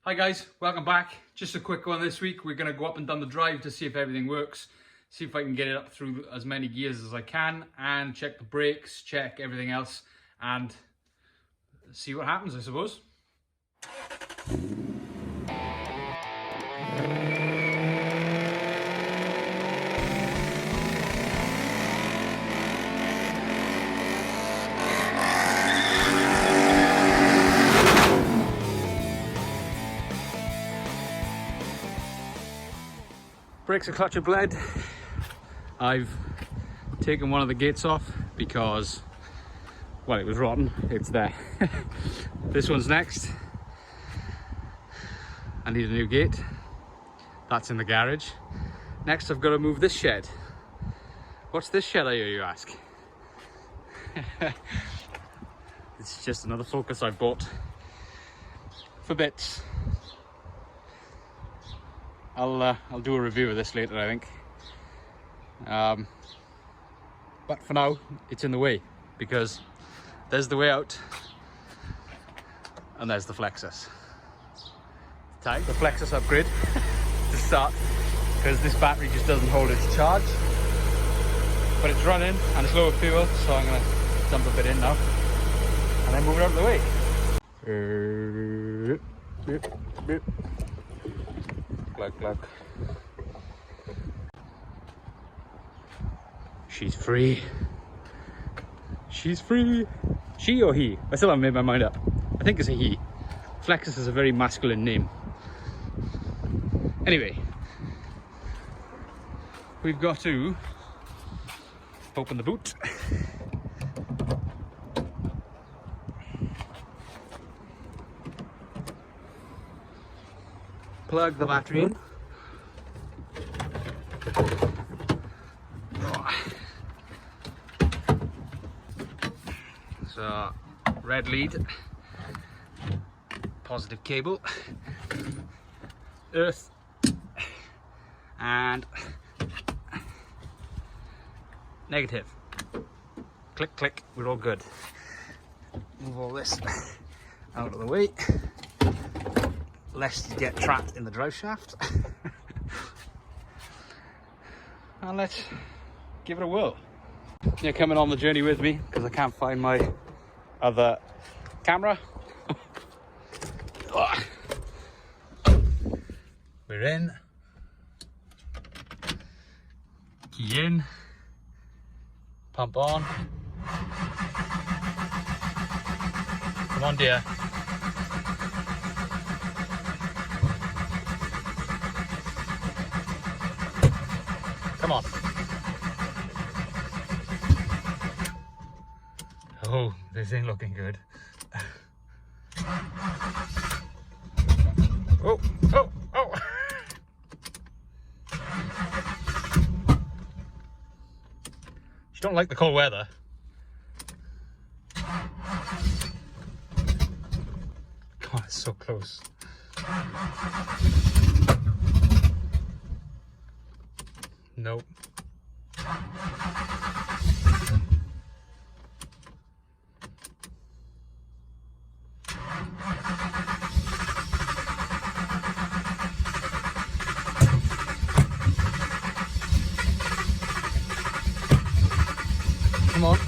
Hi guys, welcome back. Just a quick one this week. We're going to go up and down the drive to see if everything works, see if I can get it up through as many gears as I can, and check the brakes, check everything else, and see what happens, I suppose. Brakes are clutch and bled. I've taken one of the gates off because, well, it was rotten. It's there. This one's next. I need a new gate. That's in the garage. Next, I've got to move this shed. What's this shed, I hear you ask? It's just another Focus I bought for bits. I'll do a review of this later, I think. But for now, it's in the way because there's the way out and there's the Flexus. Time the Flexus upgrade to start because this battery just doesn't hold its charge. But it's running and it's low fuel, so I'm gonna dump a bit in now and then move it out of the way. Look. She's free. She's free. She or he? I still haven't made my mind up. I think it's a he. Flexus is a very masculine name. Anyway, we've got to open the boot. Plug the battery in. So, red lead, positive cable, earth, and negative. Click, click, we're all good. Move all this out of the way, lest you get trapped in the drive shaft. And let's give it a whirl. You're coming on the journey with me because I can't find my other camera. We're in. Key in. Pump on. Come on, dear. Come on. Oh, this ain't looking good. Oh. She don't like the cold weather. God, it's so close. Nope. Come on.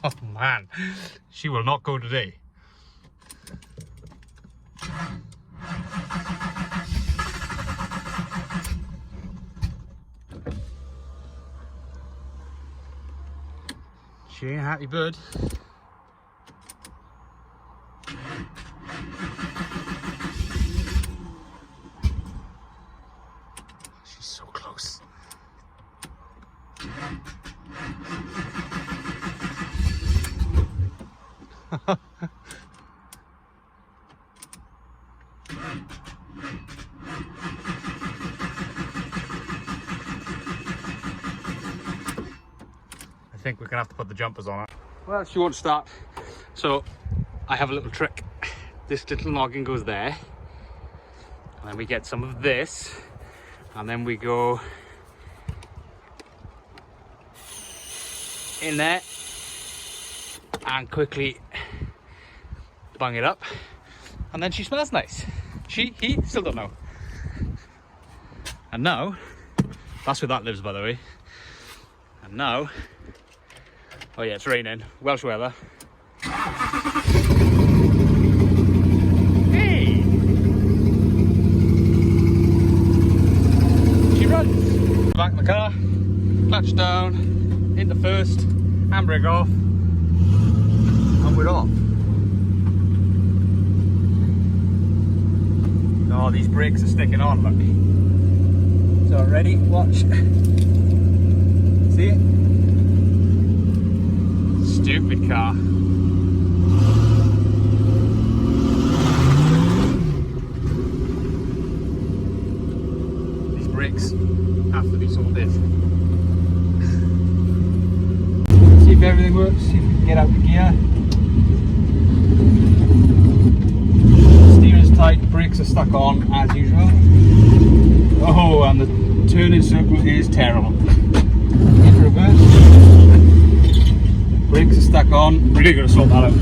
Oh man, she will not go today. She ain't a happy bird. She's so close. I think we're gonna have to put the jumpers on it. Well, she won't start, so I have a little trick. This little noggin goes there, and then we get some of this, and then we go in there and quickly bung it up, and then she smells nice. He still don't know. And now, that's where that lives, by the way. And now, oh yeah, it's raining, Welsh weather. Hey! She runs. Back in the car, clutch down, into first, handbrake off, and we're off. Oh, these brakes are sticking on, look. So ready, watch. See it? Stupid car. These brakes have to be sorted. See if everything works, see if we can get out the gear. Steering is tight, brakes are stuck on as usual. Oh, and the turning circle is terrible. Into reverse. Brakes are stuck on. Really got to sort that out.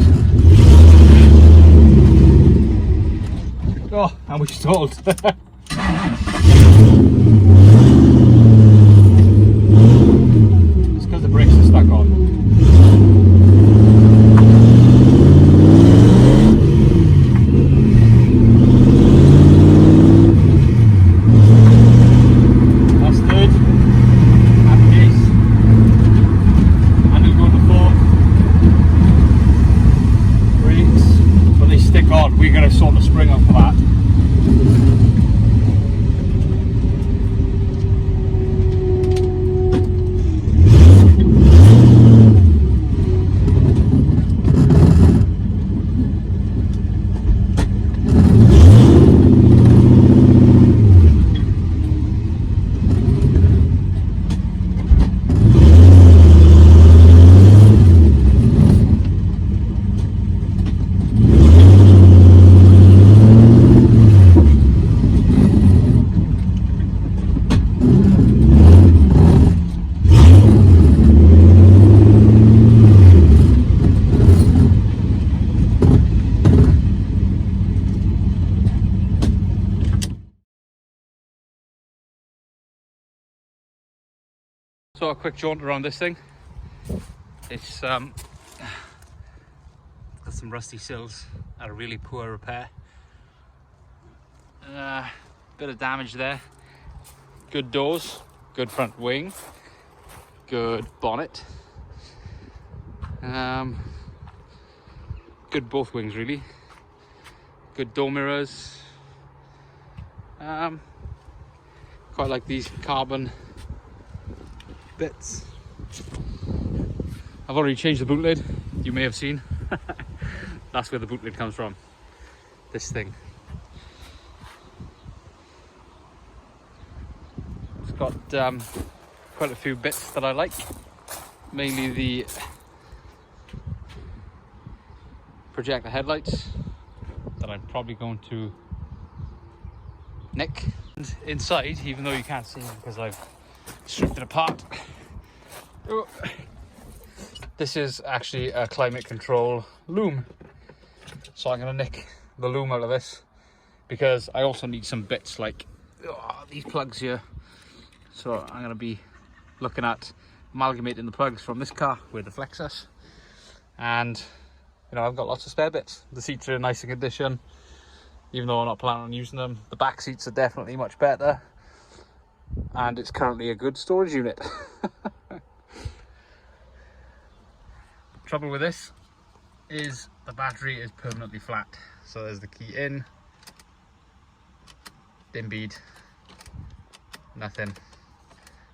Oh, and we stalled. It's because the brakes are stuck on. We're going to sort the spring up for that. So a quick jaunt around this thing. It's got some rusty sills at a really poor repair. Bit of damage there. Good doors, good front wing, good bonnet. Good both wings really. Good door mirrors. Quite like these carbon bits. I've already changed the boot lid, you may have seen. That's where the boot lid comes from, this thing. It's got quite a few bits that I like, mainly the projector headlights that I'm probably going to nick. And inside, even though you can't see them because I've stripped it apart. Oh. This is actually a climate control loom. So I'm going to nick the loom out of this because I also need some bits like these plugs here. So I'm going to be looking at amalgamating the plugs from this car with the Flexus. And you know, I've got lots of spare bits. The seats are in nice condition, even though I'm not planning on using them. The back seats are definitely much better. And it's currently a good storage unit. Trouble with this is the battery is permanently flat. So there's the key in, dim bead, nothing.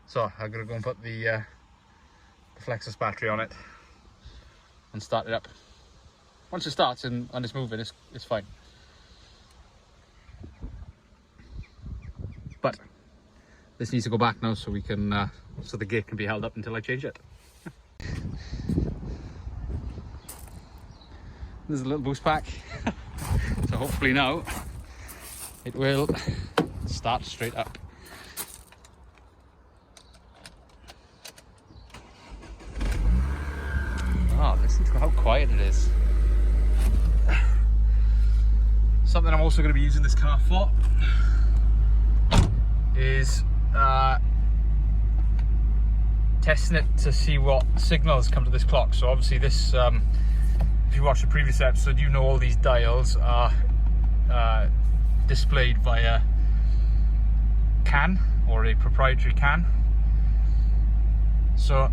So I'm gonna go and put the Flexus battery on it and start it up. Once it starts and it's moving, it's fine. But this needs to go back now so we can, so the gate can be held up until I change it. There's a little boost pack. So hopefully now it will start straight up. Oh, listen to how quiet it is. Something I'm also going to be using this car for is testing it to see what signals come to this clock. So obviously this, if you watch the previous episode, you know all these dials are displayed via CAN, or a proprietary CAN. So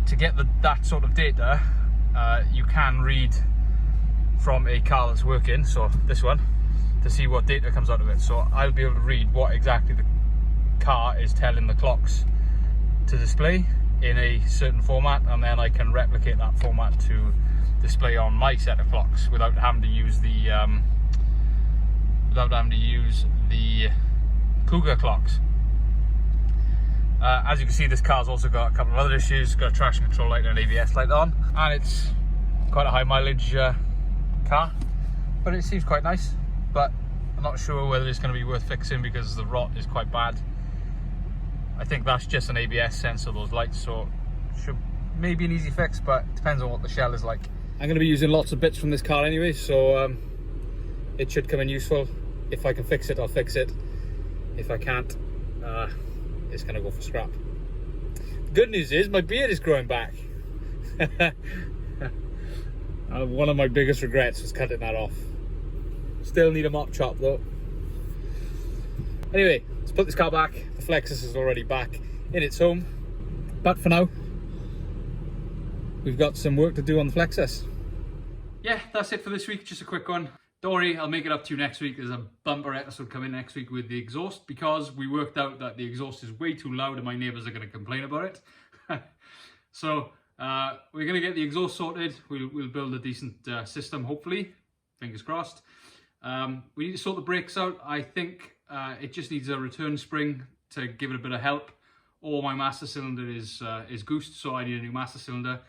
to get that sort of data, you can read from a car that's working, so this one, to see what data comes out of it. So I'll be able to read what exactly the car is telling the clocks to display in a certain format, and then I can replicate that format to display on my set of clocks without having to use the Cougar clocks. As you can see, this car's also got a couple of other issues. It's got a traction control light and an ABS light on, and it's quite a high mileage car, but it seems quite nice. But I'm not sure whether it's going to be worth fixing because the rot is quite bad. I think that's just an ABS sensor, those lights, so should maybe an easy fix, but it depends on what the shell is like. I'm going to be using lots of bits from this car anyway, so it should come in useful. If I can fix it, I'll fix it. If I can't, it's going to go for scrap. The good news is my beard is growing back. One of my biggest regrets was cutting that off. Still need a mop chop though. Anyway, let's put this car back. The Flexus is already back in its home, but for now we've got some work to do on the Flexus. Yeah, that's it for this week. Just a quick one. Don't worry, I'll make it up to you next week. There's a bumper episode coming next week with the exhaust, because we worked out that the exhaust is way too loud and my neighbours are going to complain about it. So we're going to get the exhaust sorted. We'll build a decent system, hopefully. Fingers crossed. We need to sort the brakes out. I think it just needs a return spring to give it a bit of help. Or my master cylinder is goosed, so I need a new master cylinder.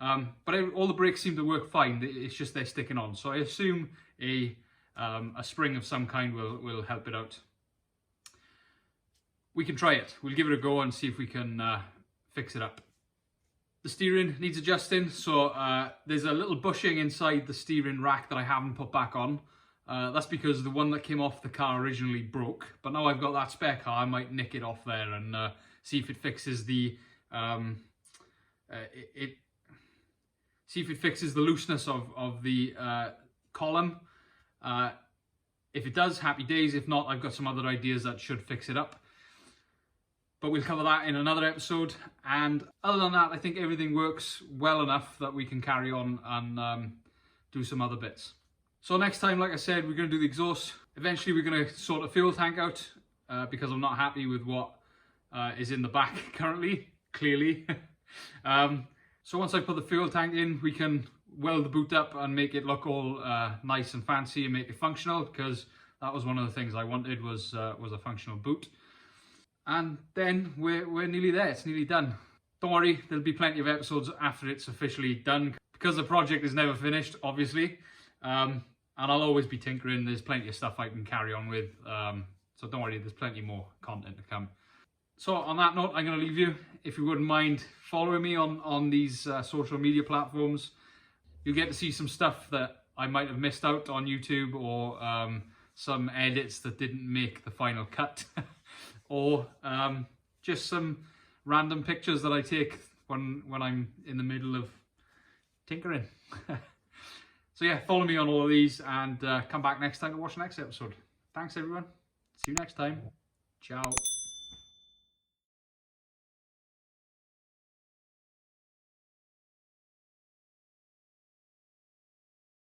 But all the brakes seem to work fine. It's just they're sticking on. So I assume a spring of some kind will help it out. We can try it. We'll give it a go and see if we can fix it up. The steering needs adjusting. So there's a little bushing inside the steering rack that I haven't put back on. That's because the one that came off the car originally broke. But now I've got that spare car, I might nick it off there and see if it fixes the looseness of the column. If it does, happy days. If not, I've got some other ideas that should fix it up. But we'll cover that in another episode. And other than that, I think everything works well enough that we can carry on and do some other bits. So next time, like I said, we're going to do the exhaust. Eventually, we're going to sort the fuel tank out because I'm not happy with what is in the back currently, clearly. So once I put the fuel tank in, we can weld the boot up and make it look all nice and fancy and make it functional, because that was one of the things I wanted was a functional boot. And then we're nearly there. It's nearly done. Don't worry, there'll be plenty of episodes after it's officially done, because the project is never finished, obviously. And I'll always be tinkering. There's plenty of stuff I can carry on with. So don't worry, there's plenty more content to come. So on that note, I'm going to leave you. If you wouldn't mind following me on these social media platforms, you'll get to see some stuff that I might have missed out on YouTube, or some edits that didn't make the final cut, or just some random pictures that I take when I'm in the middle of tinkering. So yeah, follow me on all of these, and come back next time to watch the next episode. Thanks everyone. See you next time. Ciao.